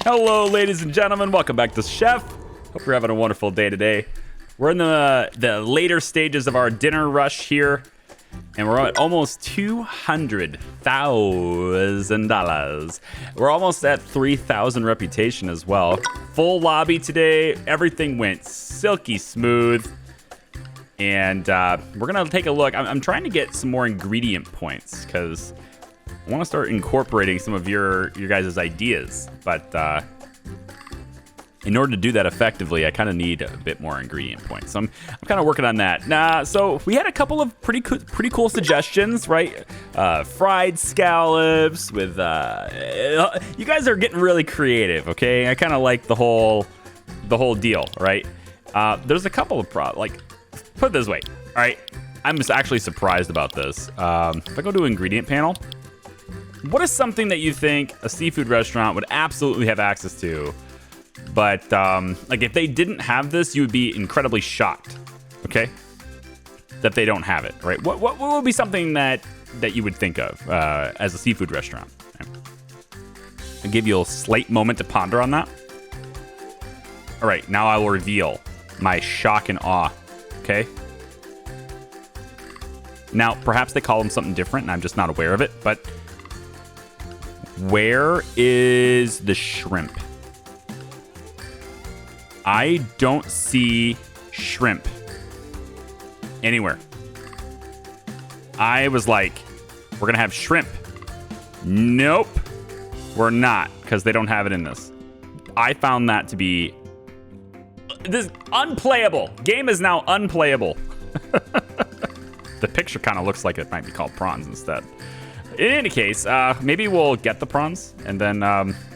Hello, ladies and gentlemen. Welcome back to Chef. Hope you're having a wonderful day today. We're in the later stages of our dinner rush here, and we're at almost $200,000. We're almost at 3,000 reputation as well. Full lobby today. Everything went silky smooth. And we're going to take a look. I'm trying to get some more ingredient points because I want to start incorporating some of your guys' ideas. But in order to do that effectively, I kind of need a bit more ingredient points. So I'm kind of working on that. So we had a couple of pretty cool suggestions, right? Fried scallops with... you guys are getting really creative, okay? I kind of like the whole deal, right? There's a couple of... Put it this way, all right? I'm just actually surprised about this. If I go to ingredient panel, what is something that you think a seafood restaurant would absolutely have access to? But like if they didn't have this, you would be incredibly shocked, okay? That they don't have it, right? What would be something that you would think of as a seafood restaurant? I'll give you a slight moment to ponder on that. All right, now I will reveal my shock and awe. Okay. Now, perhaps they call them something different, and I'm just not aware of it. But where is the shrimp? I don't see shrimp anywhere. I was like, we're going to have shrimp. Nope, we're not, because they don't have it in this. I found that to be... This unplayable. Game is now unplayable. The picture kind of looks like it might be called prawns instead. In any case, maybe we'll get the prawns and then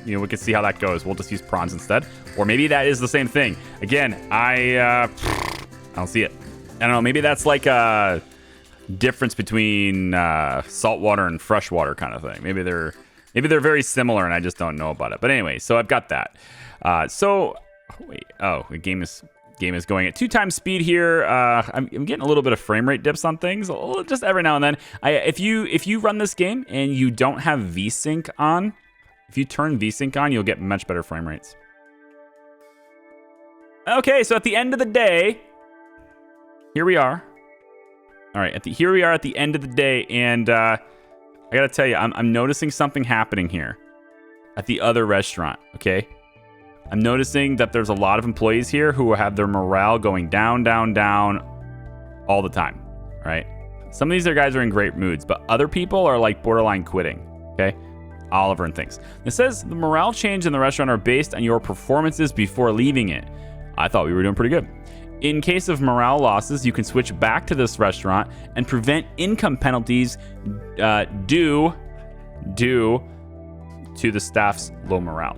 we can see how that goes. We'll just use prawns instead, or maybe that is the same thing. Again, I don't see it. I don't know. Maybe that's like a difference between saltwater and freshwater kind of thing. Maybe they're very similar and I just don't know about it. But anyway, so I've got that. Wait, the game is going at 2x speed here. I'm getting a little bit of frame rate dips on things, just every now and then. If you run this game and you don't have VSync on, if you turn VSync on, you'll get much better frame rates. Okay, so at the end of the day, here we are. All right, here we are at the end of the day, and I gotta tell you, I'm noticing something happening here at the other restaurant. Okay. I'm noticing that there's a lot of employees here who have their morale going down, down, down all the time, right? Some of these guys are in great moods, but other people are like borderline quitting, okay? Oliver and things. It says the morale change in the restaurant are based on your performances before leaving it. I thought we were doing pretty good. In case of morale losses, you can switch back to this restaurant and prevent income penalties due to the staff's low morale.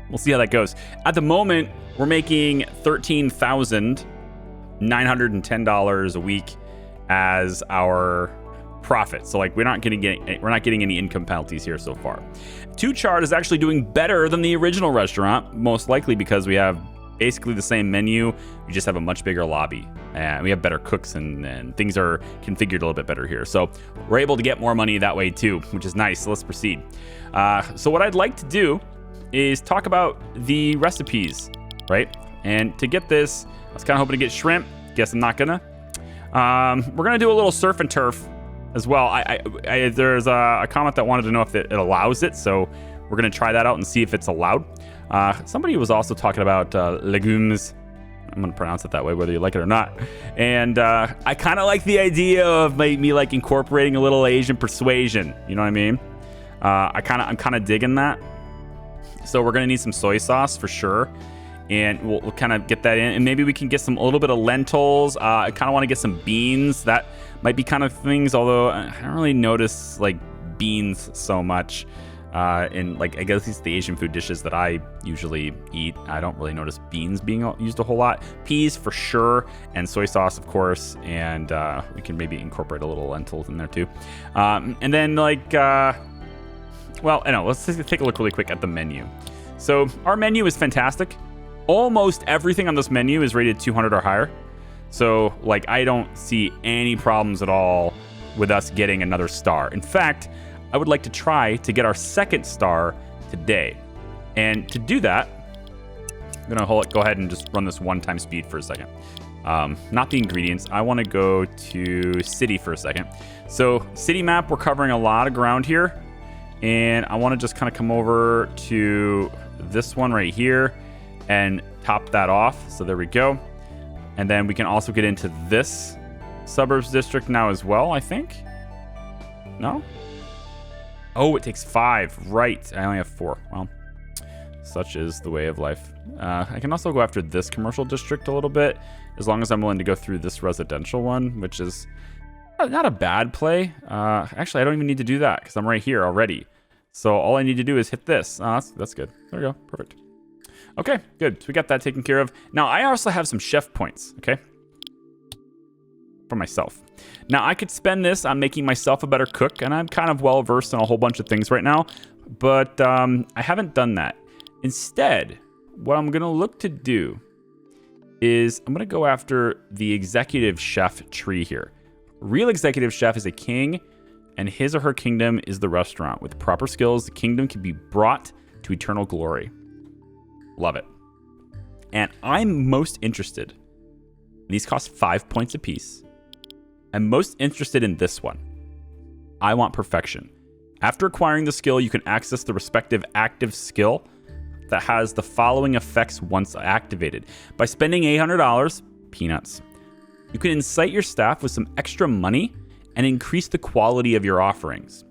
We'll see how that goes. At the moment, we're making $13,910 a week as our profit. So like we're not getting any income penalties here so far. Two Chart is actually doing better than the original restaurant, most likely because we have basically the same menu. We just have a much bigger lobby, and we have better cooks, and things are configured a little bit better here. So we're able to get more money that way too, which is nice. So let's proceed. So what I'd like to do is talk about the recipes, right? And to get this, I was kind of hoping to get shrimp. Guess I'm not gonna. We're gonna do a little surf and turf as well. There's a comment that wanted to know if it allows it, so we're gonna try that out and see if it's allowed. Somebody was also talking about legumes. I'm gonna pronounce it that way, whether you like it or not. And I kind of like the idea of me like incorporating a little Asian persuasion. You know what I mean? I'm kind of digging that. So we're going to need some soy sauce for sure. And we'll kind of get that in. And maybe we can get a little bit of lentils. I kind of want to get some beans. That might be kind of things, although I don't really notice like beans so much in like, I guess it's the Asian food dishes that I usually eat. I don't really notice beans being used a whole lot. Peas for sure. And soy sauce, of course. And we can maybe incorporate a little lentils in there too. And then like... Well, I know. Let's just take a look really quick at the menu. So our menu is fantastic. Almost everything on this menu is rated 200 or higher. So like I don't see any problems at all with us getting another star. In fact, I would like to try to get our second star today. And to do that, I'm going to go ahead and just run this one-time speed for a second. Not the ingredients. I want to go to city for a second. So city map, we're covering a lot of ground here. And I want to just kind of come over to this one right here and top that off. So there we go. And then we can also get into this suburbs district now as well, I think. No? Oh, it takes 5. Right. I only have 4. Well, such is the way of life. I can also go after this commercial district a little bit, as long as I'm willing to go through this residential one, which is not a bad play. Actually, I don't even need to do that because I'm right here already. So all I need to do is hit this. That's good. There we go. Perfect. Okay, good. So we got that taken care of. Now, I also have some chef points, okay? For myself. Now, I could spend this on making myself a better cook, and I'm kind of well-versed in a whole bunch of things right now, but I haven't done that. Instead, what I'm going to look to do is I'm going to go after the executive chef tree here. Real executive chef is a king, and his or her kingdom is the restaurant. With proper skills, the kingdom can be brought to eternal glory. Love it. And I'm most interested, these cost 5 points apiece. I'm most interested in this one. I want perfection. After acquiring the skill, you can access the respective active skill that has the following effects once activated. By spending $800, peanuts, you can incite your staff with some extra money and increase the quality of your offerings.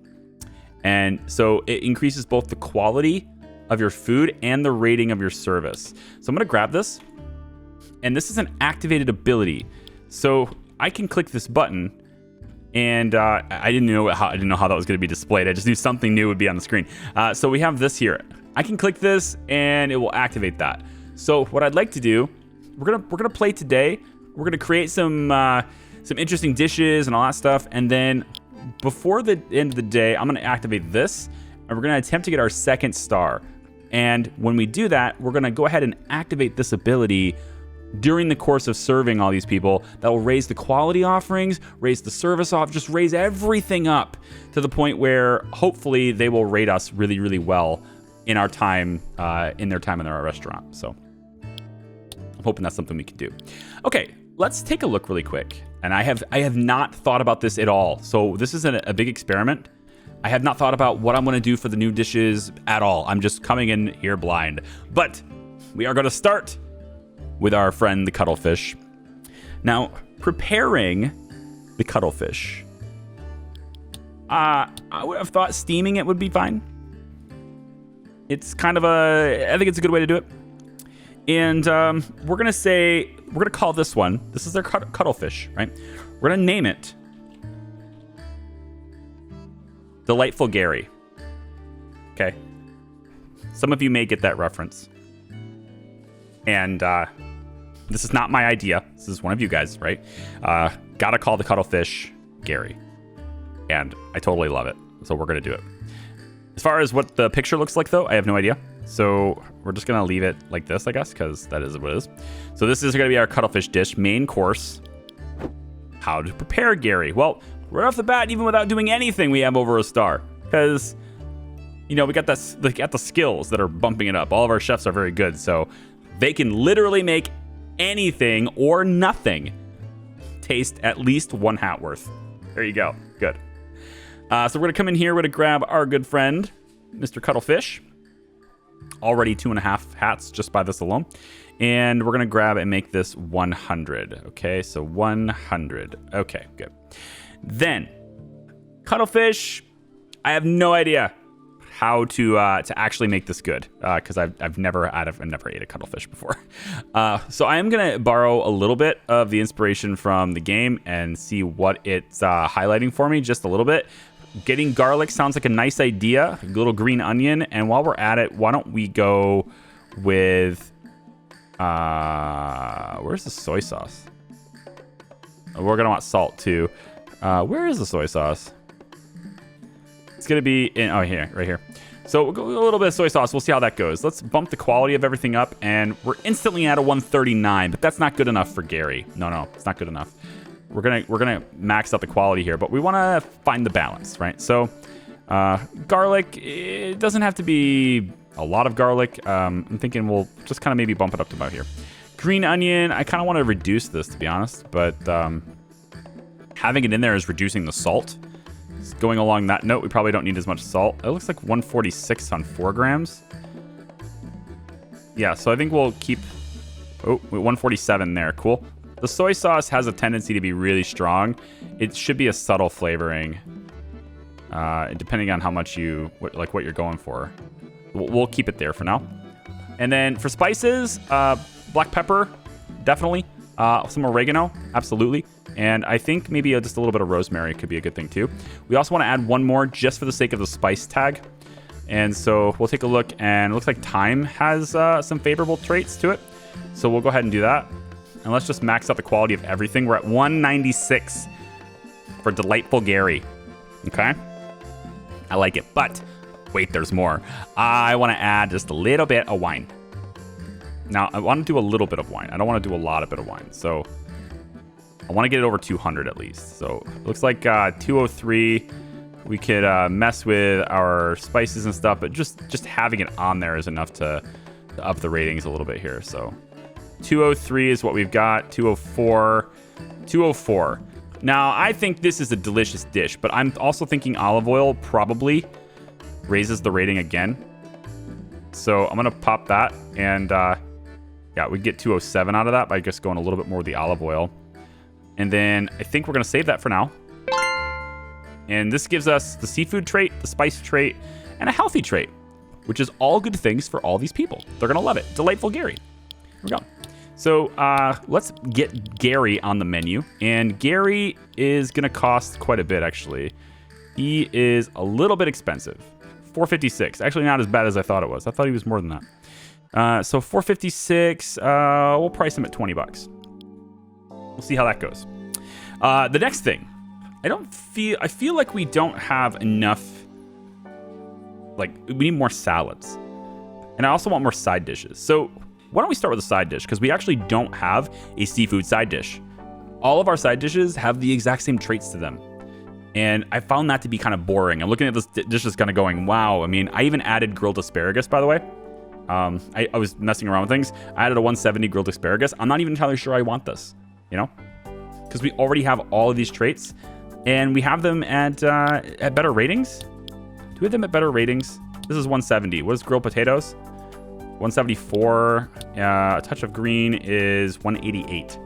And so it increases both the quality of your food and the rating of your service. So I'm going to grab this, and this is an activated ability. So I can click this button, and I didn't know how that was going to be displayed. I just knew something new would be on the screen. So we have this here. I can click this, and it will activate that. So what I'd like to do, we're gonna play today. We're gonna create some interesting dishes and all that stuff, and then before the end of the day, I'm gonna activate this, and we're gonna attempt to get our second star. And when we do that, we're gonna go ahead and activate this ability during the course of serving all these people. That will raise the quality offerings, raise the service off, just raise everything up to the point where hopefully they will rate us really, really well in our time, in their time in our restaurant. So I'm hoping that's something we can do. Okay, let's take a look really quick. And I have not thought about this at all. So this is a big experiment. I have not thought about what I'm going to do for the new dishes at all. I'm just coming in here blind. But we are going to start with our friend, the cuttlefish. Now, preparing the cuttlefish. I would have thought steaming it would be fine. It's kind of I think it's a good way to do it. And we're going to call this one, this is their cuttlefish, right? We're going to name it Delightful Gary. Okay. Some of you may get that reference. And this is not my idea. This is one of you guys, right? Gotta call the cuttlefish Gary. And I totally love it. So we're going to do it. As far as what the picture looks like, though, I have no idea. So we're just going to leave it like this, I guess, because that is what it is. So this is going to be our cuttlefish dish, main course. How to prepare Gary? Well, right off the bat, even without doing anything, we have over a star. Because, we got the skills that are bumping it up. All of our chefs are very good, so they can literally make anything or nothing taste at least one hat worth. There you go. Good. So we're going to come in here. We're going to grab our good friend, Mr. Cuttlefish. Already 2.5 hats just by this alone. And we're going to grab and make this 100. Okay, so 100. Okay, good. Then, Cuttlefish, I have no idea how to actually make this good because I've never ate a cuttlefish before. So I am going to borrow a little bit of the inspiration from the game and see what it's highlighting for me just a little bit. Getting garlic sounds like a nice idea. A little green onion. And while we're at it, why don't we go with... where's the soy sauce? We're going to want salt, too. Where is the soy sauce? It's going to be in... Oh, here. Right here. So we'll go with a little bit of soy sauce. We'll see how that goes. Let's bump the quality of everything up. And we're instantly at a 139. But that's not good enough for Gary. No. It's not good enough. We're gonna max out the quality here, but we want to find the balance, right? So, garlic, it doesn't have to be a lot of garlic. I'm thinking we'll just kind of maybe bump it up to about here. Green onion, I kind of want to reduce this, to be honest, but having it in there is reducing the salt. Going along that note, we probably don't need as much salt. It looks like 146 on 4 grams. Yeah, so I think we'll keep... Oh, 147 there. Cool. The soy sauce has a tendency to be really strong. It should be a subtle flavoring, depending on how much what you're going for. We'll keep it there for now. And then for spices, black pepper, definitely. Some oregano, absolutely. And I think maybe just a little bit of rosemary could be a good thing too. We also want to add one more just for the sake of the spice tag. And so we'll take a look, and it looks like thyme has some favorable traits to it. So we'll go ahead and do that. And let's just max out the quality of everything. We're at 196 for Delightful Gary. Okay? I like it. But wait, there's more. I want to add just a little bit of wine. Now, I want to do a little bit of wine. I don't want to do a lot of wine. So I want to get it over 200 at least. So it looks like 203. We could mess with our spices and stuff, but just having it on there is enough to up the ratings a little bit here. So 203 is what we've got. 204. 204. Now, I think this is a delicious dish, but I'm also thinking olive oil probably raises the rating again. So I'm going to pop that, and yeah, we get 207 out of that by just going a little bit more with the olive oil. And then I think we're going to save that for now. And this gives us the seafood trait, the spice trait, and a healthy trait, which is all good things for all these people. They're going to love it. Delightful Gary. Here we go. So let's get Gary on the menu. And Gary is going to cost quite a bit, actually. He is a little bit expensive. $4.56. Actually, not as bad as I thought it was. I thought he was more than that. So $4.56. We'll price him at $20. We'll see how that goes. The next thing. I feel like we don't have enough. Like, we need more salads. And I also want more side dishes. So why don't we start with a side dish? Because we actually don't have a seafood side dish. All of our side dishes have the exact same traits to them. And I found that to be kind of boring. I'm looking at this dish just kind of going, wow. I mean, I even added grilled asparagus, by the way. I was messing around with things. I added a 170 grilled asparagus. I'm not even entirely sure I want this, you know? Because we already have all of these traits. And we have them at better ratings. Do we have them at better ratings? This is 170. What is grilled potatoes? 174. A touch of green is 188.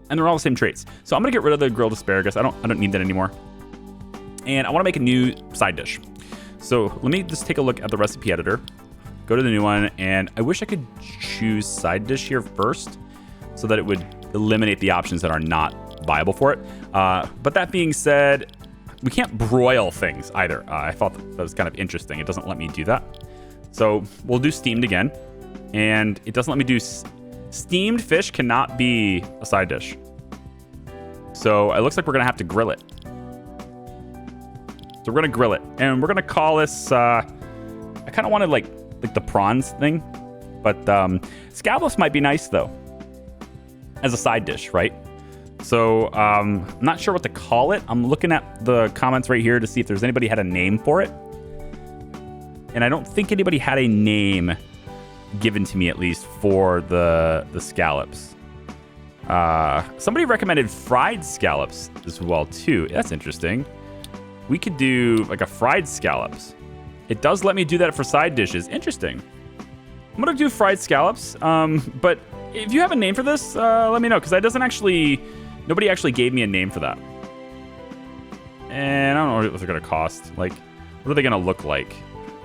And they're all the same traits. So I'm gonna get rid of the grilled asparagus. I don't need that anymore. And I want to make a new side dish. So let me just take a look at the recipe editor. Go to the new one, and I wish I could choose side dish here first, so that it would eliminate the options that are not viable for it. But that being said, we can't broil things either. I thought that was kind of interesting. It doesn't let me do that. So we'll do steamed again. And it doesn't let me do... Steamed fish cannot be a side dish. So it looks like we're going to have to grill it. So we're going to grill it. And we're going to call this... I kind of wanted like the prawns thing. But scallops might be nice, though. As a side dish, right? So I'm not sure what to call it. I'm looking at the comments right here to see if there's anybody had a name for it. And I don't think anybody had a name given to me, at least, for the scallops. Somebody recommended fried scallops as well, too. That's interesting. We could do like a fried scallops. It does let me do that for side dishes. Interesting. I'm going to do fried scallops. But if you have a name for this, let me know, because that doesn't actually... Nobody actually gave me a name for that. And I don't know what they're going to cost. Like, what are they going to look like?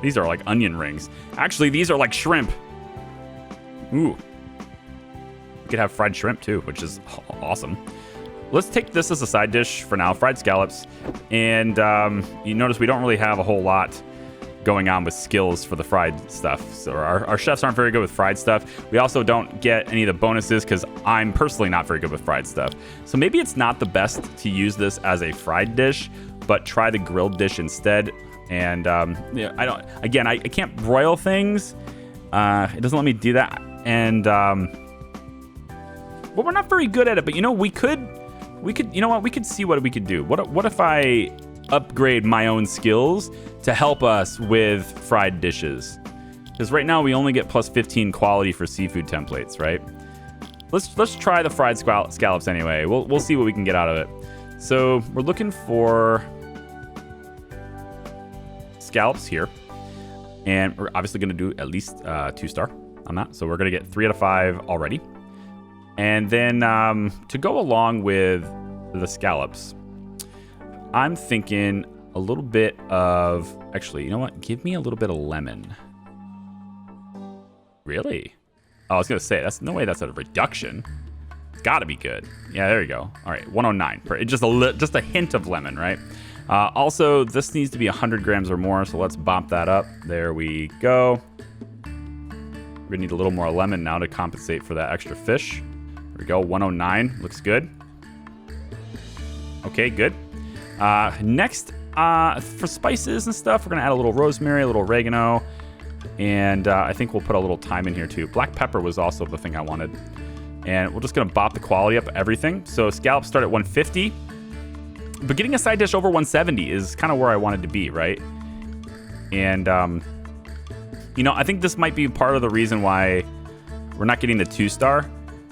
These are like onion rings. Actually, these are like shrimp. Ooh. We could have fried shrimp too, which is awesome. Let's take this as a side dish for now, fried scallops. And you notice we don't really have a whole lot going on with skills for the fried stuff. So our chefs aren't very good with fried stuff. We also don't get any of the bonuses because I'm personally not very good with fried stuff. So maybe it's not the best to use this as a fried dish, but try the grilled dish instead. And yeah, I can't broil things. It doesn't let me do that. And well, we're not very good at it, but you know, we could, you know what? We could see what we could do. What if I upgrade my own skills to help us with fried dishes? Because right now we only get plus 15 quality for seafood templates, right? Let's try the fried scallops anyway. We'll see what we can get out of it. So we're looking for scallops here, and we're obviously going to do at least 2-star on that. So we're going to get 3 out of 5 already. And then to go along with the scallops, I'm thinking a little bit of, actually, you know what? Give me a little bit of lemon. Really? Oh, I was going to say, that's no way that's a reduction. It's got to be good. Yeah, there you go. All right, 109. Just a hint of lemon, right? Also, this needs to be 100 grams or more, so let's bump that up. There we go. We're going to need a little more lemon now to compensate for that extra fish. There we go, 109. Looks good. Okay, good. Next, for spices and stuff, we're going to add a little rosemary, a little oregano, and I think we'll put a little thyme in here too. Black pepper was also the thing I wanted. And we're just going to bop the quality up everything. So scallops start at 150. But getting a side dish over 170 is kind of where I wanted to be, right? And, you know, I think this might be part of the reason why we're not getting the 2-star.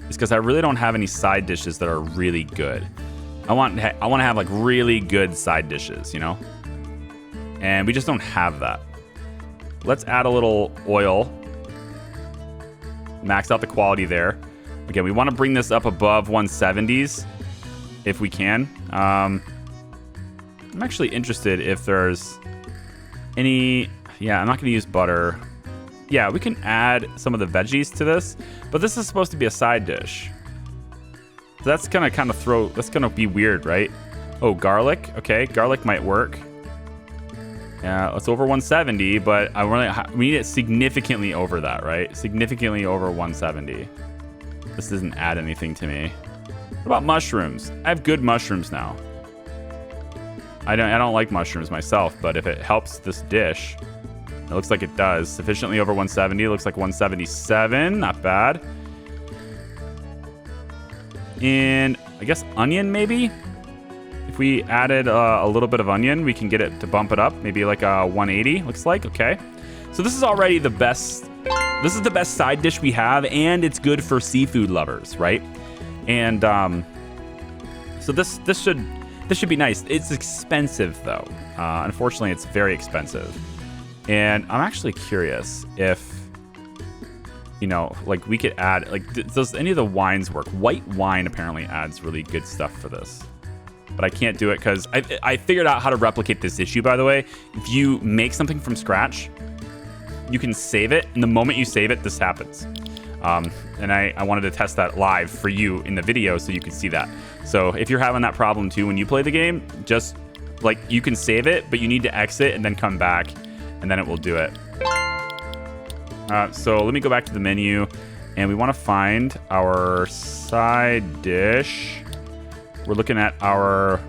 Is because I really don't have any side dishes that are really good. I want to have like really good side dishes, you know? And we just don't have that. Let's add a little oil. Max out the quality there. Again, we want to bring this up above 170s if we can. I'm actually interested if there's any... Yeah, I'm not going to use butter. Yeah, we can add some of the veggies to this, but this is supposed to be a side dish. So that's going to kind of throw... That's going to be weird, right? Oh, garlic. Okay, garlic might work. Yeah, it's over 170, but we need it significantly over that, right? Significantly over 170. This doesn't add anything to me. What about mushrooms? I have good mushrooms now. I don't like mushrooms myself, but if it helps this dish, it looks like it does. Sufficiently over 170. It looks like 177. Not bad. And I guess onion maybe? If we added a little bit of onion, we can get it to bump it up. Maybe like a 180, looks like. Okay. So this is already the best. This is the best side dish we have, and it's good for seafood lovers, right? And so this should be nice. It's expensive though. Unfortunately, it's very expensive. And I'm actually curious if, you know, like we could add, like, does any of the wines work? White wine apparently adds really good stuff for this. But I can't do it because I figured out how to replicate this issue, by the way. If you make something from scratch, you can save it. And the moment you save it, this happens. And I wanted to test that live for you in the video so you could see that. So if you're having that problem too when you play the game, just like you can save it, but you need to exit and then come back, and then it will do it. So let me go back to the menu, and we want to find our side dish. We're looking at our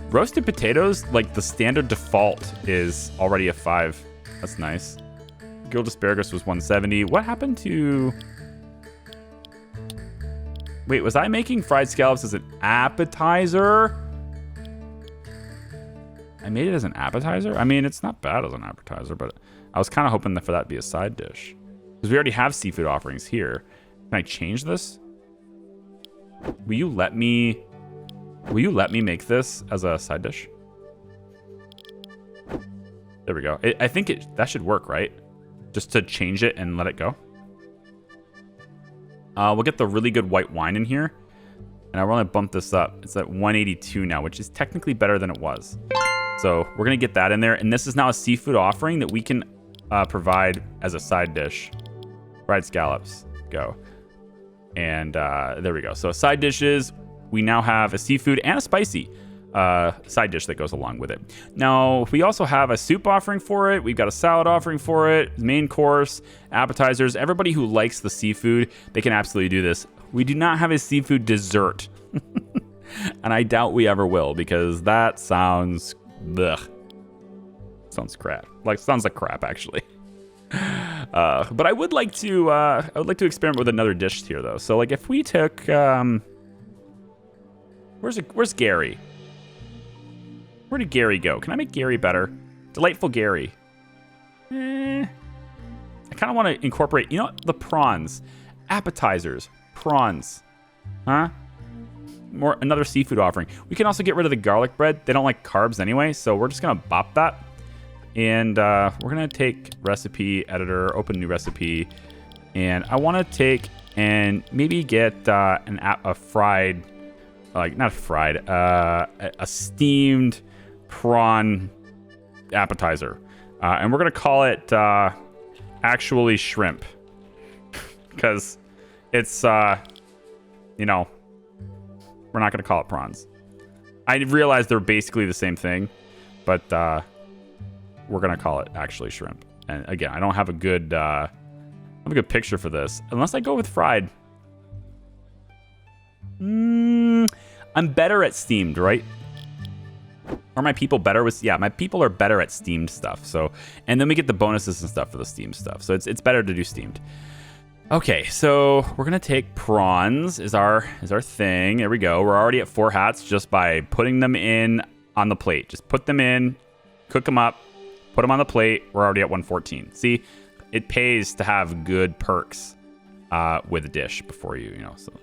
roasted potatoes. Like the standard default is already a 5. That's nice. Grilled asparagus was 170. What happened to... Wait, was I making fried scallops as an appetizer? I made it as an appetizer? I mean, it's not bad as an appetizer, but I was kind of hoping for that to be a side dish. Because we already have seafood offerings here. Can I change this? Will you let me make this as a side dish? There we go. I think that should work, right? Just to change it and let it go. We'll get the really good white wine in here. And I want to bump this up. It's at 182 now, which is technically better than it was. So we're going to get that in there. And this is now a seafood offering that we can provide as a side dish. Fried scallops. Go. And there we go. So side dishes. We now have a seafood and a spicy side dish that goes along with it. Now, we also have a soup offering for it. We've got a salad offering for it, main course, appetizers. Everybody who likes the seafood, they can absolutely do this. We do not have a seafood dessert. And I doubt we ever will, because that sounds... Ugh. Sounds crap. Sounds like crap, actually. But I would like to experiment with another dish here, though. So, like, if we took... Where's Gary? Where did Gary go? Can I make Gary better? Delightful Gary. I kind of want to incorporate, you know, the prawns, appetizers, prawns, huh? Another seafood offering. We can also get rid of the garlic bread. They don't like carbs anyway, so we're just gonna bop that. And we're gonna take recipe editor, open new recipe, and I want to take and maybe get a fried, like not fried, a steamed prawn appetizer, and we're gonna call it actually shrimp, because it's you know, we're not gonna call it prawns. I realize they're basically the same thing, but we're gonna call it actually shrimp. And again, I don't have a good picture for this unless I go with fried. I'm better at steamed, right? Are my people better with? Yeah, my people are better at steamed stuff. So, and then we get the bonuses and stuff for the steamed stuff. So it's better to do steamed. Okay, so we're gonna take prawns is our thing. There we go. We're already at 4 hats just by putting them in on the plate. Just put them in, cook them up, put them on the plate. We're already at 114. See, it pays to have good perks with a dish before you know. So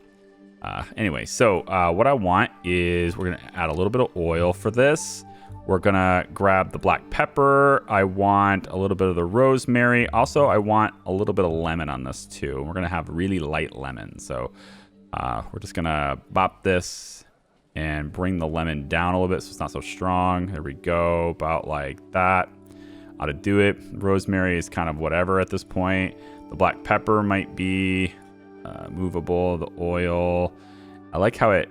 anyway, so what I want is we're gonna add a little bit of oil for this. We're gonna grab the black pepper. I want a little bit of the rosemary. Also, I want a little bit of lemon on this too. We're gonna have really light lemon. So we're just gonna bop this and bring the lemon down a little bit so it's not so strong. There we go, about like that. Ought to do it. Rosemary is kind of whatever at this point. The black pepper might be movable. The oil. I like how it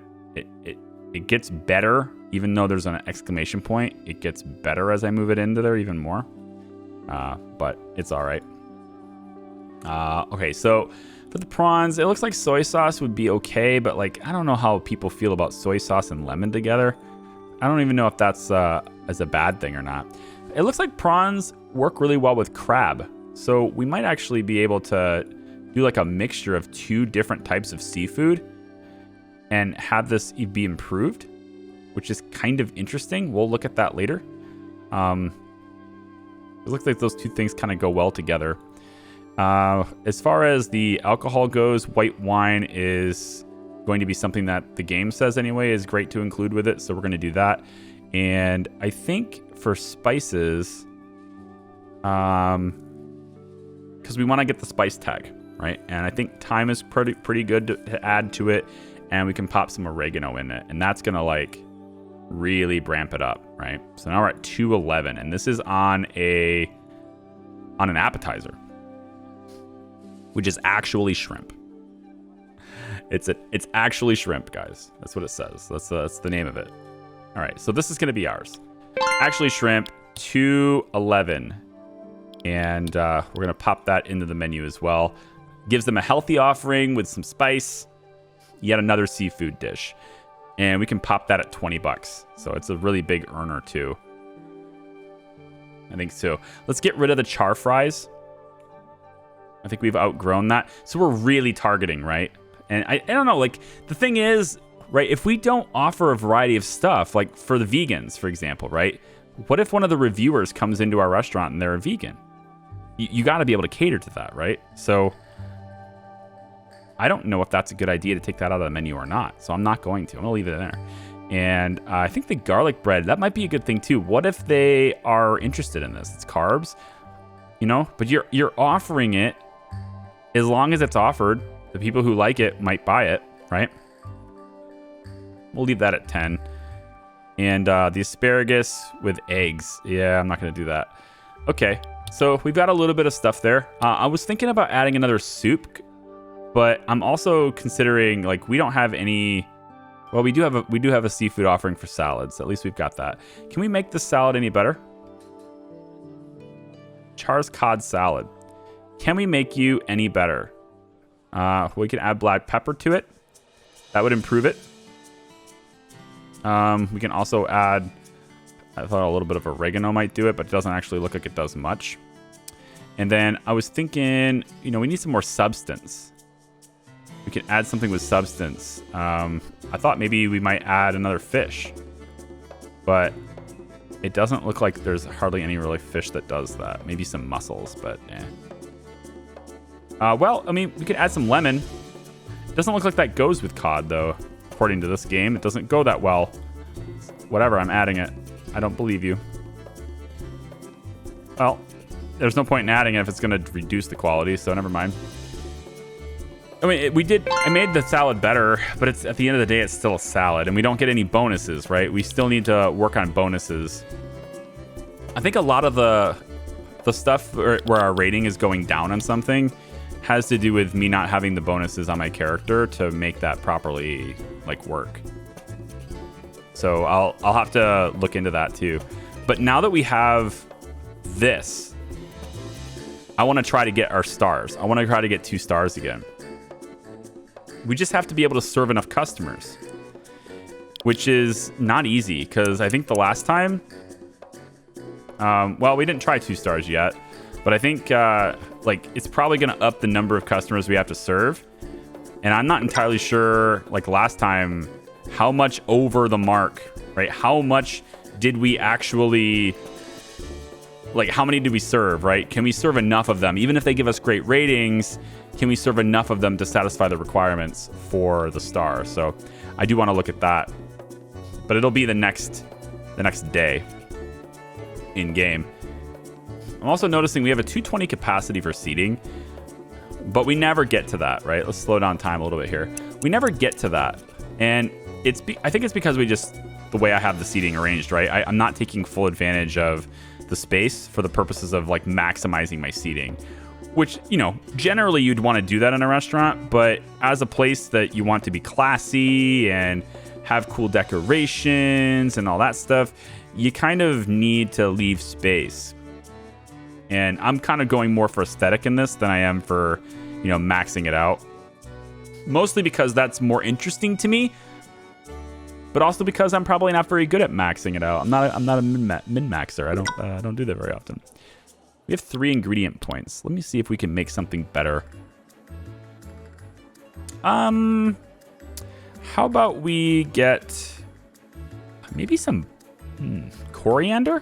gets better. Even though there's an exclamation point, it gets better as I move it into there even more. But it's all right. Okay, so for the prawns, it looks like soy sauce would be okay, but like I don't know how people feel about soy sauce and lemon together. I don't even know if that's as a bad thing or not. It looks like prawns work really well with crab, so we might actually be able to do like a mixture of 2 different types of seafood and have this be improved, which is kind of interesting. We'll look at that later. It looks like those 2 things kind of go well together. As far as the alcohol goes, white wine is going to be something that the game says anyway is great to include with it, so we're going to do that. And I think for spices, because we want to get the spice tag, right? And I think thyme is pretty good to add to it, and we can pop some oregano in it, and that's going to like really ramp it up, right? So now we're at 211, and this is on an appetizer, which is actually shrimp. It's actually shrimp, guys. That's what it says. That's the name of it. All right, so this is going to be ours. Actually shrimp, 211, and we're going to pop that into the menu as well. Gives them a healthy offering with some spice. Yet another seafood dish. And we can pop that at $20. So it's a really big earner too. I think so. Let's get rid of the char fries. I think we've outgrown that. So we're really targeting, right? And I don't know, like the thing is, right, if we don't offer a variety of stuff, like for the vegans, for example, right? What if one of the reviewers comes into our restaurant and they're a vegan? You got to be able to cater to that, right? So I don't know if that's a good idea to take that out of the menu or not. So I'm not going to. I'm going to leave it there. And I think the garlic bread, that might be a good thing too. What if they are interested in this? It's carbs, you know, but you're offering it. As long as it's offered, the people who like it might buy it, right? We'll leave that at 10. And the asparagus with eggs. Yeah, I'm not going to do that. Okay, so we've got a little bit of stuff there. I was thinking about adding another soup, but I'm also considering, like, we don't have any. Well, we do have a seafood offering for salads. At least we've got that. Can we make this salad any better? Char's cod salad. Can we make you any better? We can add black pepper to it. That would improve it. We can also add, I thought a little bit of oregano might do it, but it doesn't actually look like it does much. And then I was thinking, you know, we need some more substance. We can add something with substance. I thought maybe we might add another fish, but it doesn't look like there's hardly any really fish that does that. Maybe some mussels, but Well, I mean, we could add some lemon. Doesn't look like that goes with cod, though. According to this game, it doesn't go that well. Whatever, I'm adding it. I don't believe you. Well, there's no point in adding it if it's going to reduce the quality, so never mind. I mean, I made the salad better, but it's at the end of the day, it's still a salad, and we don't get any bonuses, right? We still need to work on bonuses. I think a lot of the stuff where our rating is going down on something has to do with me not having the bonuses on my character to make that properly, like, work. So I'll have to look into that too. But now that we have this, I want to try to get our stars. I want to try to get 2 stars again. We just have to be able to serve enough customers, which is not easy because I think the last time, well, we didn't try 2 stars yet, but I think like it's probably going to up the number of customers we have to serve. And I'm not entirely sure, like last time, how much over the mark, right? How much did we actually, like how many did we serve, right? Can we serve enough of them? Even if they give us great ratings, can we serve enough of them to satisfy the requirements for the star? So I do want to look at that, but it'll be the next day in game. I'm also noticing we have a 220 capacity for seating, but we never get to that, right? Let's slow down time a little bit here. We never get to that. And I think it's because the way I have the seating arranged, right? I'm not taking full advantage of the space for the purposes of like maximizing my seating, which, you know, generally you'd want to do that in a restaurant, but as a place that you want to be classy and have cool decorations and all that stuff, you kind of need to leave space. And I'm kind of going more for aesthetic in this than I am for, you know, maxing it out. Mostly because that's more interesting to me, but also because I'm probably not very good at maxing it out. I'm not a min-maxer. I don't do that very often. We have 3 ingredient points. Let me see if we can make something better. How about we get maybe some coriander?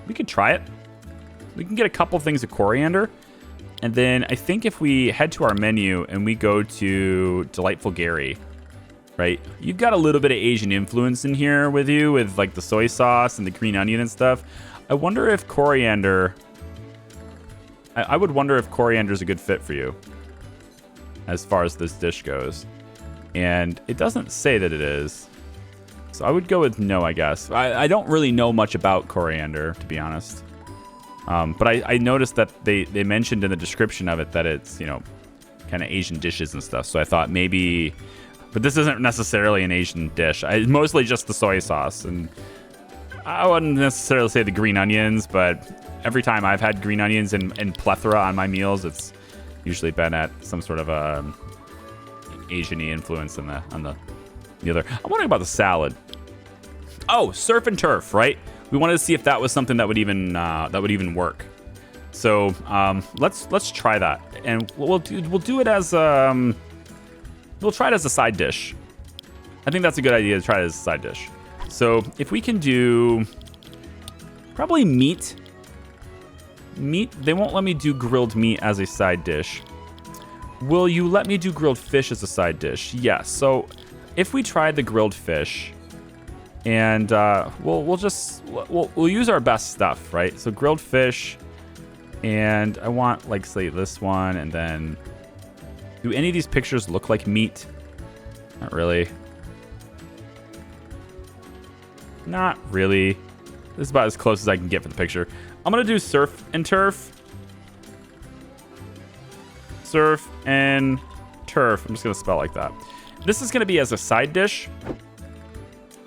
We could try it. We can get a couple things of coriander. And then I think if we head to our menu and we go to Delightful Gary, right? You've got a little bit of Asian influence in here with you, with like the soy sauce and the green onion and stuff. I wonder if coriander... I would wonder if coriander is a good fit for you as far as this dish goes. And it doesn't say that it is. So I would go with no, I guess. I don't really know much about coriander, to be honest. But I noticed that they mentioned in the description of it that it's, you know, kind of Asian dishes and stuff. So I thought maybe... But this isn't necessarily an Asian dish. It's mostly just the soy sauce. And I wouldn't necessarily say the green onions, but every time I've had green onions and plethora on my meals, it's usually been at some sort of a Asian-y influence on the other. I'm wondering about the salad. Oh, surf and turf, right? We wanted to see if that was something that would even work. So let's try that, and we'll do it as we'll try it as a side dish. I think that's a good idea to try it as a side dish. So if we can do probably meat. They won't let me do grilled meat as a side dish. Will you let me do grilled fish as a side dish? Yes. So if we tried the grilled fish, and we'll use our best stuff, right? So grilled fish, and I want, like, say this one, and then do any of these pictures look like meat? Not really. Not really. This is about as close as I can get for the picture. I'm gonna do surf and turf. Surf and turf. I'm just gonna spell it like that. This is gonna be as a side dish.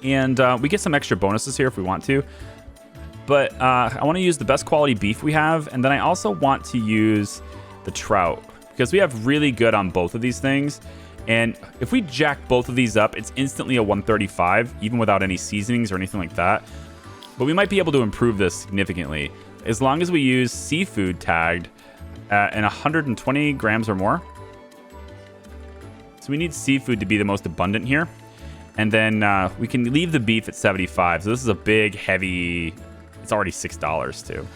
And we get some extra bonuses here if we want to. But I want to use the best quality beef we have. And then I also want to use the trout, because we have really good on both of these things. And if we jack both of these up, it's instantly a 135, even without any seasonings or anything like that. But we might be able to improve this significantly as long as we use seafood tagged in 120 grams or more. So we need seafood to be the most abundant here. And then we can leave the beef at 75. So this is a big, heavy... It's already $6 too.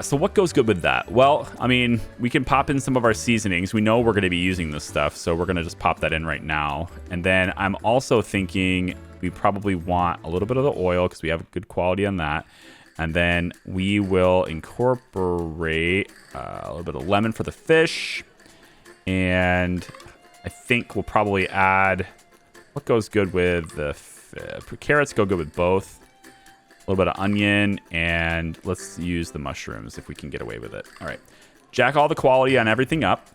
So what goes good with that? Well, I mean, we can pop in some of our seasonings. We know we're going to be using this stuff, so we're going to just pop that in right now. And then I'm also thinking we probably want a little bit of the oil because we have good quality on that. And then we will incorporate a little bit of lemon for the fish. And I think we'll probably add, what goes good with the carrots go good with both. A little bit of onion, and let's use the mushrooms if we can get away with it. All right, jack all the quality on everything up,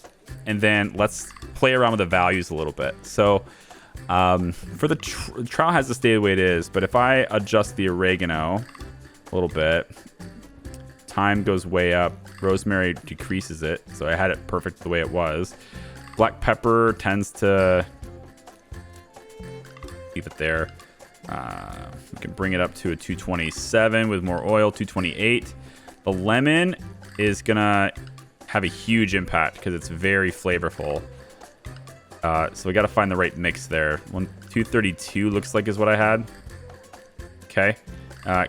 and then let's play around with the values a little bit. So for the trial has to stay the way it is, but if I adjust the oregano a little bit, thyme goes way up, rosemary decreases it, so I had it perfect the way it was. Black pepper tends to leave it there. We can bring it up to a 227 with more oil, 228. The lemon is gonna have a huge impact because it's very flavorful. So we got to find the right mix there. 232 looks like is what I had. Okay.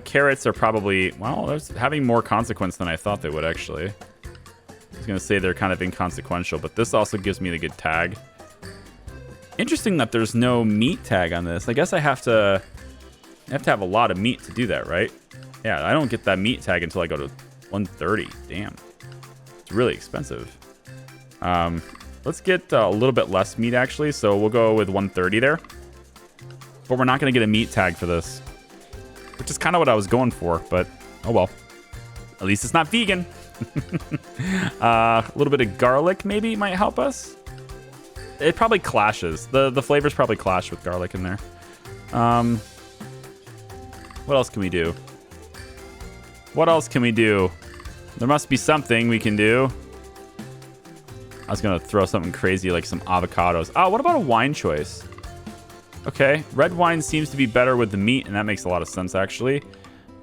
Carrots are probably, well, they're having more consequence than I thought they would actually. I was gonna say they're kind of inconsequential, but this also gives me the good tag. Interesting that there's no meat tag on this. I guess I have to have a lot of meat to do that, right? Yeah, I don't get that meat tag until I go to 130. Damn. It's really expensive. Let's get a little bit less meat, actually. So we'll go with 130 there. But we're not going to get a meat tag for this, which is kind of what I was going for. But, oh well. At least it's not vegan. A little bit of garlic maybe might help us. It probably clashes. The flavors probably clash with garlic in there. What else can we do? What else can we do? There must be something we can do. I was going to throw something crazy like some avocados. Oh, what about a wine choice? Okay, red wine seems to be better with the meat, and that makes a lot of sense, actually.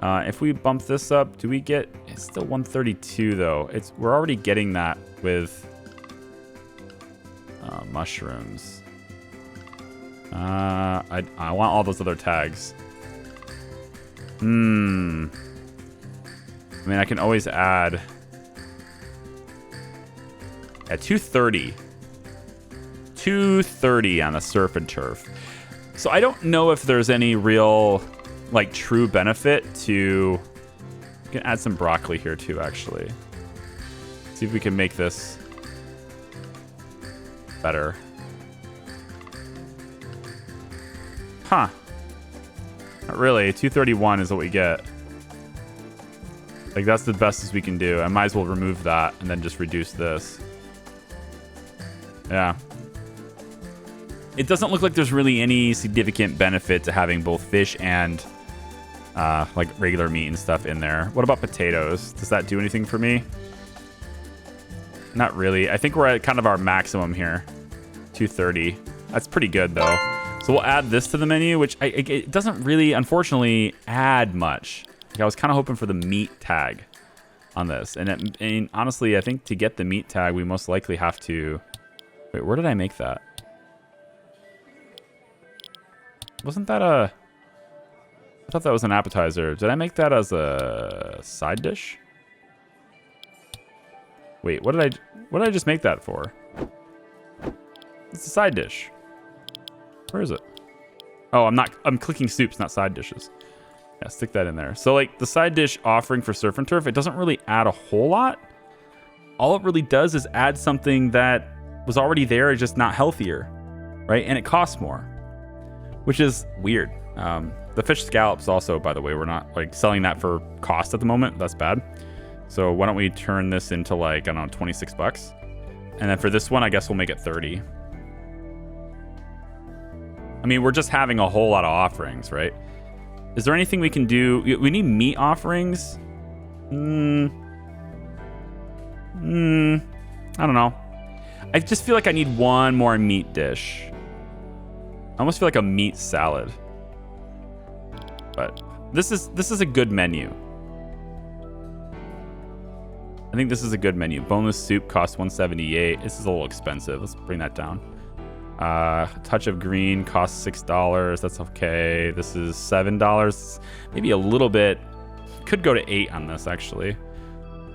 If we bump this up, do we get... It's still 132, though. We're already getting that with... mushrooms. I want all those other tags. I mean, I can always add at 230. 230 on the surf and turf. So I don't know if there's any real, like, true benefit to... We can add some broccoli here too, actually. See if we can make this better. Huh. Not really. 231 is what we get. Like, that's the best as we can do. I might as well remove that and then just reduce this. Yeah. It doesn't look like there's really any significant benefit to having both fish and like regular meat and stuff in there. What about potatoes? Does that do anything for me? Not really. I think we're at kind of our maximum here. 230. That's pretty good, though. So we'll add this to the menu, which it doesn't really, unfortunately, add much. Like, I was kind of hoping for the meat tag on this. And honestly, I think to get the meat tag, we most likely have to... Wait, where did I make that? Wasn't that a... I thought that was an appetizer. Did I make that as a side dish? Wait, what did I just make that for? It's a side dish. Where is it? Oh, I'm clicking soups, not side dishes. Yeah, stick that in there. So, like, the side dish offering for surf and turf, it doesn't really add a whole lot. All it really does is add something that was already there, it's just not healthier, right? And it costs more, which is weird. The fish scallops also, by the way, we're not, like, selling that for cost at the moment. That's bad. So why don't we turn this into, like, I don't know, 26 bucks. And then for this one, I guess we'll make it 30. I mean, we're just having a whole lot of offerings, right? Is there anything we can do? We need meat offerings. I don't know. I just feel like I need one more meat dish. I almost feel like a meat salad. But this is a good menu. I think this is a good menu. Boneless soup costs $178. This is a little expensive. Let's bring that down. Touch of green costs $6. That's okay. This is $7. Maybe a little bit. Could go to $8 on this, actually.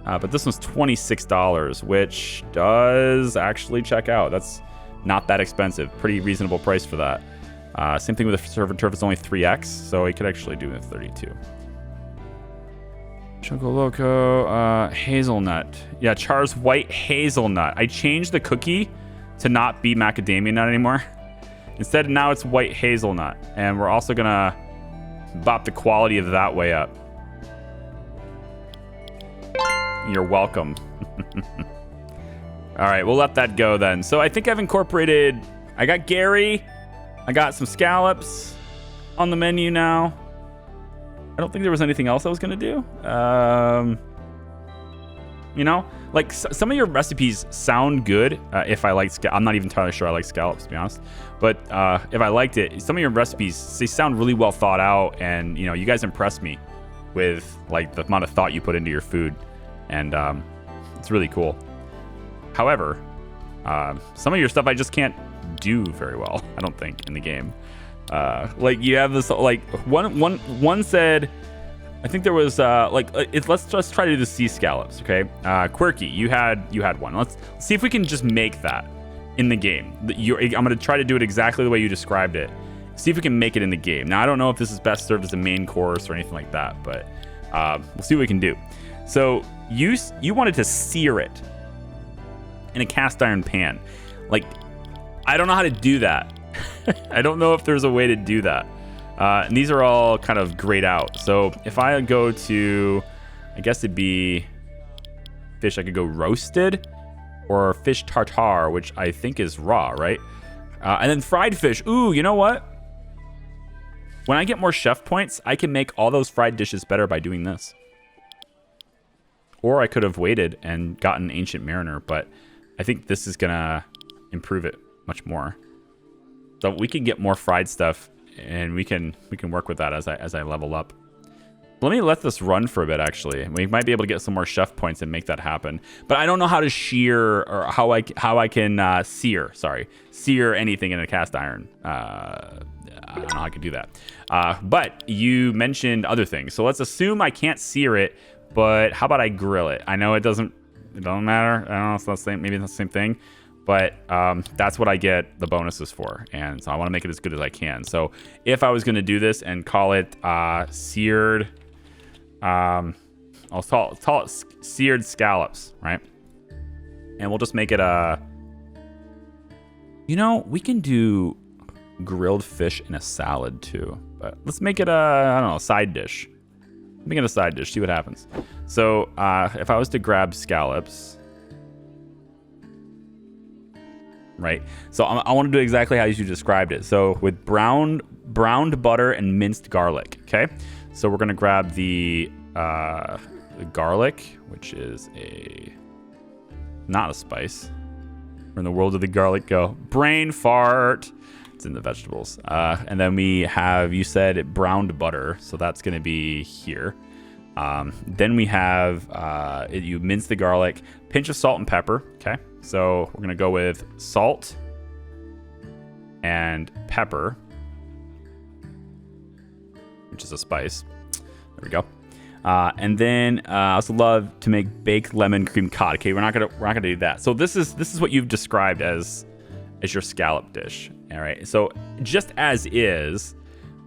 But this one's $26, which does actually check out. That's not that expensive. Pretty reasonable price for that. Same thing with the Surf and Turf. It's only 3x, so we could actually do it 32. Choco Loco, hazelnut. Yeah, Char's white hazelnut. I changed the cookie to not be macadamia nut anymore. Instead, now it's white hazelnut. And we're also gonna bop the quality of that way up. You're welcome. All right, we'll let that go then. So I think I've incorporated, I got Gary, I got some scallops on the menu now. I don't think there was anything else I was gonna do. You know, like some of your recipes sound good. If I like, I'm not even entirely sure I like scallops, to be honest. But if I liked it, some of your recipes, they sound really well thought out, and you know, you guys impress me with like the amount of thought you put into your food, and it's really cool. However, some of your stuff I just can't do very well, I don't think, in the game. Like you have this, like one said, I think there was let's just try to do the sea scallops, okay? Quirky, you had one. Let's see if we can just make that in the game. I'm gonna try to do it exactly the way you described it. See if we can make it in the game. Now I don't know if this is best served as a main course or anything like that, but we'll see what we can do. So you wanted to sear it in a cast iron pan. Like, I don't know how to do that. I don't know if there's a way to do that. And these are all kind of grayed out. So if I go to, I guess it'd be fish, I could go roasted or fish tartare, which I think is raw, right? And then fried fish. Ooh, you know what? When I get more chef points, I can make all those fried dishes better by doing this. Or I could have waited and gotten Ancient Mariner, but I think this is gonna improve it much more. So we can get more fried stuff, and we can work with that as I level up. Let me let this run for a bit, actually. We might be able to get some more chef points and make that happen. But I don't know how to shear, or how I can sear anything in a cast iron. I don't know how I could do that. But you mentioned other things, so let's assume I can't sear it. But how about I grill it? I know it doesn't matter. I don't know. It's not the same. Maybe it's not the same thing. But that's what I get the bonuses for, and so I want to make it as good as I can. So if I was going to do this and call it seared, I'll call it seared scallops, right? And we'll just make it you know, we can do grilled fish in a salad too, but let's make it I don't know, a side dish. Make it a side dish. See what happens. So if I was to grab scallops. Right, so I want to do exactly how you described it. So with browned butter and minced garlic. Okay, so we're gonna grab the garlic, which is not a spice. Where in the world did the garlic go? Brain fart. It's in the vegetables. And then we have, you said browned butter, so that's gonna be here. Then we have you mince the garlic, pinch of salt and pepper. Okay. So we're going to go with salt and pepper, which is a spice. There we go. And then I also love to make baked lemon cream cod. Okay, we're not gonna do that. So this is what you've described as your scallop dish. All right. So just as is,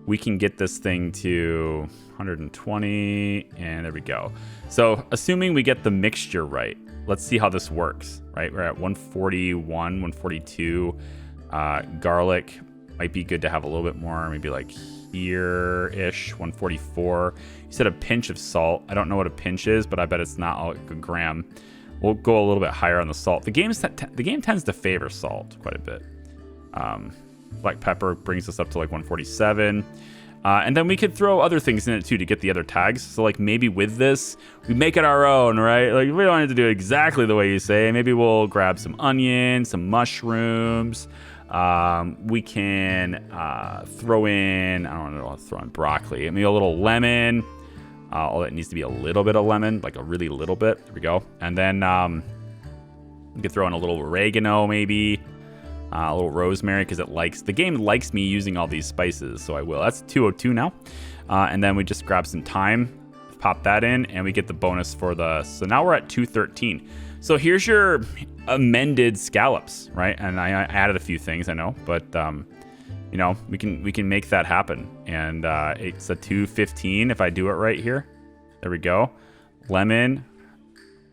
we can get this thing to 120, and there we go. So assuming we get the mixture right, let's see how this works, right? We're at 141, 142. Garlic might be good to have a little bit more, maybe like here-ish, 144. You said a pinch of salt. I don't know what a pinch is, but I bet it's not a gram. We'll go a little bit higher on the salt. The game tends to favor salt quite a bit. Black pepper brings us up to like 147. And then we could throw other things in it too to get the other tags. So like maybe with this, we make it our own, right? Like we don't have to do it exactly the way you say. Maybe we'll grab some onions, some mushrooms. We can throw in, I don't know, I'll throw in broccoli. Maybe a little lemon. All it needs to be a little bit of lemon, like a really little bit. There we go. And then we could throw in a little oregano maybe. A little rosemary, because the game likes me using all these spices, so I will. That's 202 now. And then we just grab some thyme, if pop that in, and we get the bonus for the, so now we're at 213. So here's your amended scallops, right? And I added a few things, I know, but you know, we can make that happen. And it's a 215 if I do it right here. There we go. Lemon.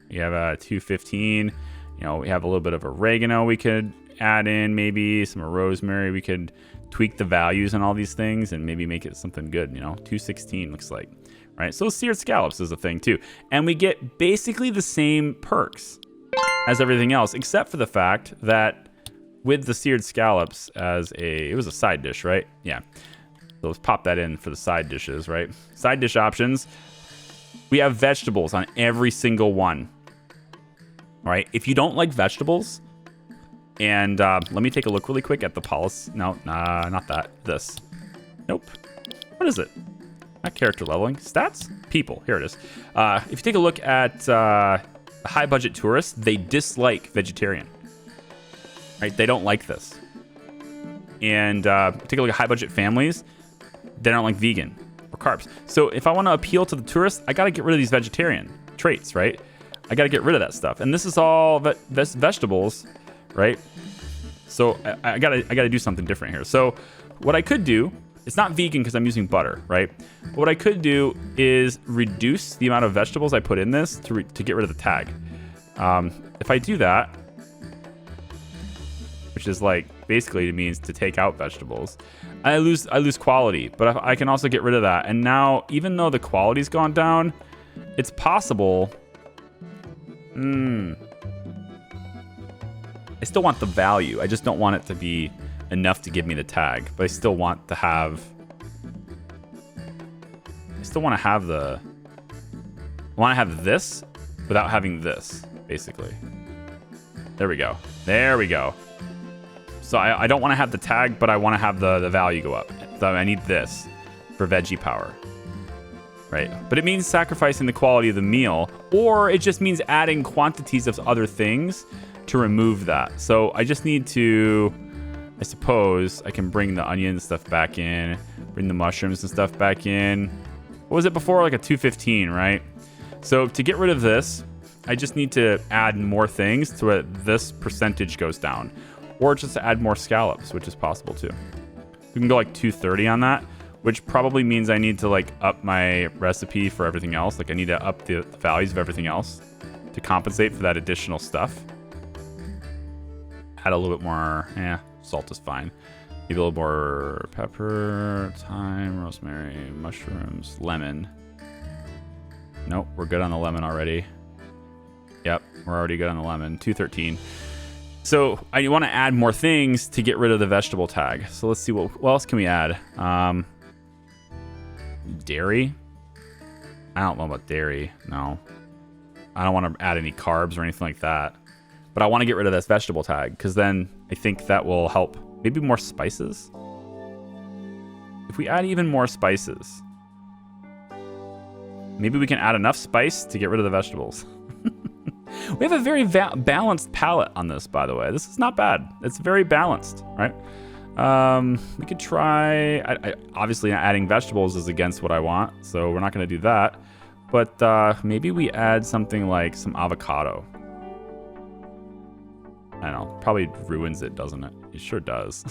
We have a 215. You know, we have a little bit of oregano we could add in, maybe some rosemary. We could tweak the values on all these things and maybe make it something good. You know, 216 looks like, right? So seared scallops is a thing too, and we get basically the same perks as everything else, except for the fact that with the seared scallops it was a side dish, right? Yeah. So let's pop that in for the side dishes, right? Side dish options. We have vegetables on every single one. All right. If you don't like vegetables, and let me take a look really quick at the policy. No, not that. This. Nope. What is it? Not character leveling. Stats? People. Here it is. If you take a look at high budget tourists, they dislike vegetarian. Right? They don't like this. And take a look at high budget families. They don't like vegan or carbs. So if I want to appeal to the tourists, I got to get rid of these vegetarian traits, right? I got to get rid of that stuff. And this is all vegetables, right? So I gotta do something different here. So what I could do, it's not vegan because I'm using butter, right? But what I could do is reduce the amount of vegetables I put in this to get rid of the tag. If I do that, which is like basically it means to take out vegetables, I lose quality. But I can also get rid of that. And now, even though the quality's gone down, it's possible. I still want the value. I just don't want it to be enough to give me the tag. But I still want to have. I still want to have the. I want to have this without having this, basically. There we go. There we go. So I don't want to have the tag, but I want to have the value go up. So I need this for veggie power. Right? But it means sacrificing the quality of the meal, or it just means adding quantities of other things to remove that. So I just need to, I suppose, I can bring the onion stuff back in, bring the mushrooms and stuff back in. What was it before? Like a 215, right? So to get rid of this, I just need to add more things to where this percentage goes down. Or just to add more scallops, which is possible too. We can go like 230 on that, which probably means I need to like up my recipe for everything else. Like I need to up the values of everything else to compensate for that additional stuff. Add a little bit more, salt is fine. Maybe a little more pepper, thyme, rosemary, mushrooms, lemon. Nope, we're good on the lemon already. Yep, we're already good on the lemon. 213. So I want to add more things to get rid of the vegetable tag. So let's see what else can we add. Dairy. I don't know about dairy. No, I don't want to add any carbs or anything like that. But I want to get rid of this vegetable tag because then I think that will help. Maybe more spices. If we add even more spices, maybe we can add enough spice to get rid of the vegetables. We have a very balanced palette on this, by the way. This is not bad. It's very balanced, right? We could try. Obviously, adding vegetables is against what I want, so we're not going to do that. But maybe we add something like some avocado. I don't know. Probably ruins it, doesn't it? It sure does.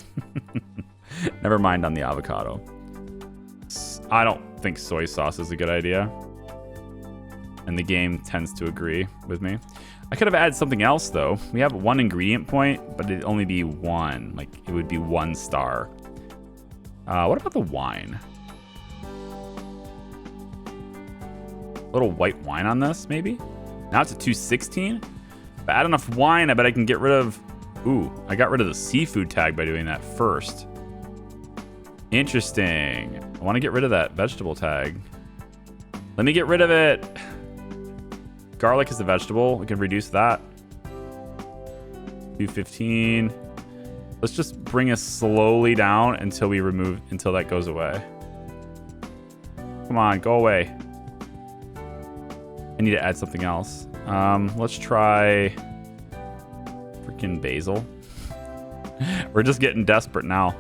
Never mind on the avocado. I don't think soy sauce is a good idea. And the game tends to agree with me. I could have added something else, though. We have one ingredient point, but it'd only be one. Like, it would be 1 star. What about the wine? A little white wine on this, maybe? Now it's a 216? If I add enough wine, I bet I can get rid of... Ooh, I got rid of the seafood tag by doing that first. Interesting. I want to get rid of that vegetable tag. Let me get rid of it. Garlic is a vegetable. We can reduce that. 215. Let's just bring us slowly down until that goes away. Come on, go away. I need to add something else. Let's try freaking basil. We're just getting desperate now.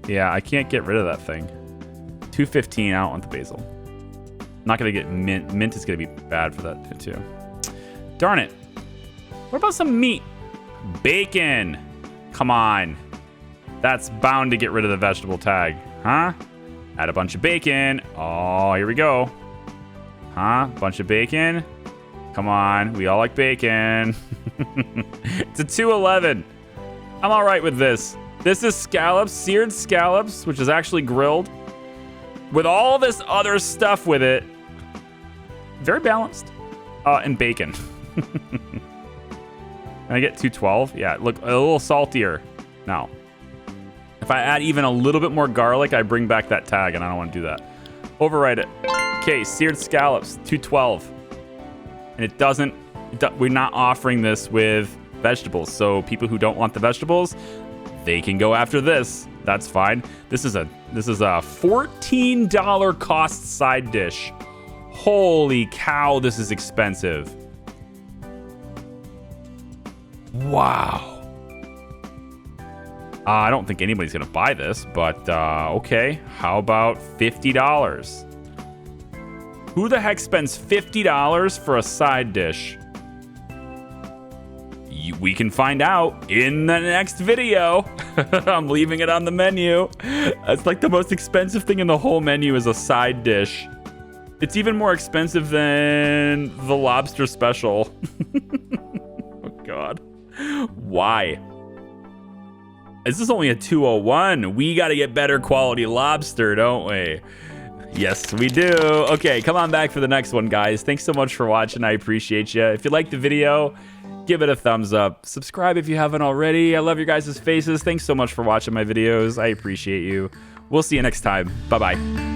Yeah, I can't get rid of that thing. 215, I don't want the basil. Not gonna get mint. Mint is gonna be bad for that too. Darn it. What about some meat? Bacon. Come on. That's bound to get rid of the vegetable tag, huh? Add a bunch of bacon. Oh, here we go. Huh? Bunch of bacon. Come on. We all like bacon. It's a 211. I'm all right with this. This is scallops, seared scallops, which is actually grilled. With all this other stuff with it. Very balanced. And bacon. Can I get 212? Yeah, look, a little saltier. No. If I add even a little bit more garlic, I bring back that tag, and I don't want to do that. Overwrite it. Okay, seared scallops, 212. And it doesn't, we're not offering this with vegetables. So people who don't want the vegetables, they can go after this. That's fine. This is a $14 cost side dish. Holy cow, this is expensive. Wow. I don't think anybody's going to buy this, but okay. How about $50? Who the heck spends $50 for a side dish? We can find out in the next video. I'm leaving it on the menu. It's like the most expensive thing in the whole menu is a side dish. It's even more expensive than the lobster special. Oh, God. Why? This is only a 201. We got to get better quality lobster, don't we? Yes, we do. Okay, come on back for the next one, guys. Thanks so much for watching. I appreciate you. If you liked the video, give it a thumbs up. Subscribe if you haven't already. I love your guys' faces. Thanks so much for watching my videos. I appreciate you. We'll see you next time. Bye-bye.